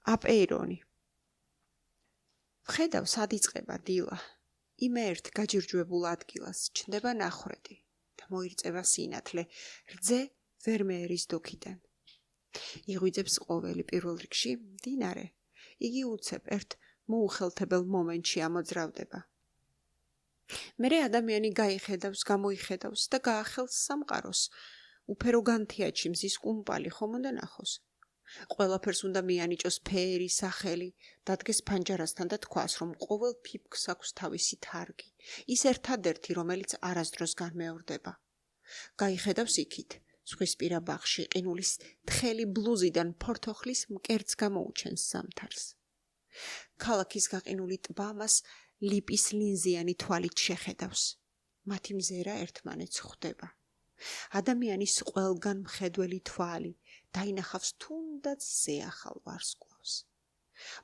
აპეირონი. ვხედავ, სად იწყება დილა. იმე ერთ გაჯირჯვებულ ადგილას ჩნდება ნახრედი და მოირწევა სინათლე, რძე ვერ მეერის დოქიდან. იღვიძებს ყოველი პირველ რიგში მდინარე. იგი უცებ ერთ მოუხელთებელ მომენტში ამოძრავდება. მერე ადამიანი გაიხედავს, გამოიხედავს და გაახელს სამყაროს. უფერო განთიაჩი მზის კუმპალი ხომ უნდა ნახოს. ყველაფერს უნდა მიანიჭოს ფერი, სახელი, დადგეს ფანჯარასთან და თქვას, რომ ყოველ ფიფქს აქვს თავისი თარგი, ის ერთადერთი, რომელიც არასდროს განმეორდება. გაიხედავს იქით, ზღვისპირა ბაღში ყინულის თხელი ბლუზიდან ფორთოხლის მკერდს გამოუჩენს ზამთარს. ქალაქის გაყინული ტბა მას ლიპის ლინზიანი თვალით შეხედავს. მათი მზერა ერთმანეთს ხვდება. ადამიანის ყველგან მხედველი თვალი დაინახავს თუნდაც ზეახალ ვარსკვლავს.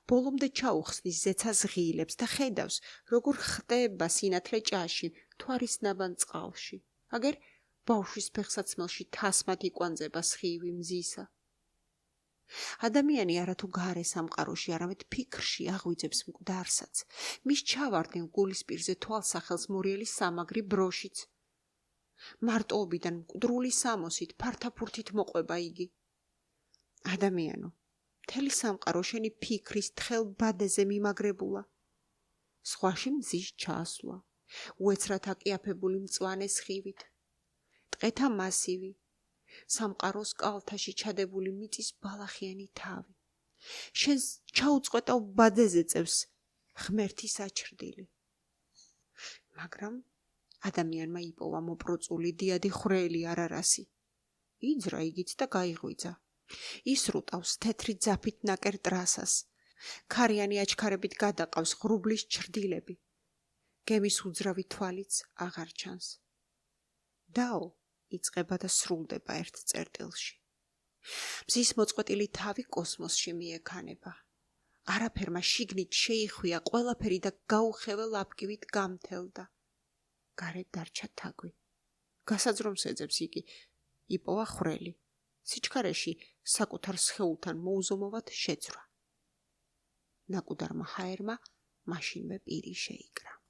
ბოლომდე ჩაუხსნის ზეცას ღილებს და ხედავს, როგორ ხტება სინათლე ჭაში, მთვარის ნაბან წყალში. აგერ ბავშვის ფეხსაცმელში თასმად იკვანძება სხივი მზისა. ადამიანი არათუ გარე სამყაროში, არამედ ფიქრში აღვიძებს მკვდარსაც. მის ჩავარდნილ გულისპირზე თვალსახელს მორიელი სამაგრი ბროშიც. მარტოობიდან მკვდრული სამოსით, ფართაფურთით მოყვება იგი. ადამიანო, მთელი სამყარო შენი ფიქრის თხელ ბადეზე მიმაგრებულა. ზღვაში მზის ჩასვლა, უეცრად აკიაფებული მწვანე სხივით, ტყეთა მასივი, სამყაროს კალთაში ჩადებული მიწის ბალახიანი თავი. შენს ჩაუწყვეტავ ბადეზე წევს ღმერთი საჩრდილი. მაგრამ ადამიანმა იპოვა მოპროწული დიადი ხვრელი არარასი. იძრა იგიც და გაიღვიძა. ისრუტავს თეთრი ძაფით ნაკერ ტრასას. ქარიანი აჩქარებით გადაყავს ღრუბლის ჩრდილები. გემის უძრავი თვალიც აღარ ჩანს. დაო იწყება და სრულდება ერთ წერტილში. მზის მოწყვეტილი თავი კოსმოსში მიექანება. არაფერმა შიგნით შეიხვია ყველაფერი და გაუხეվել აპკივით გამთელდა. გარეთ დარჩა თაგვი. გასაძრომს ეძებს იგი, იპოვა ხვრელი. სიჩქარეში საკუთარ სხეულთან მოუზომოვად შეძრა. ნაკუდარმა ჰაერმა მაშინვე პირი შეიკრა.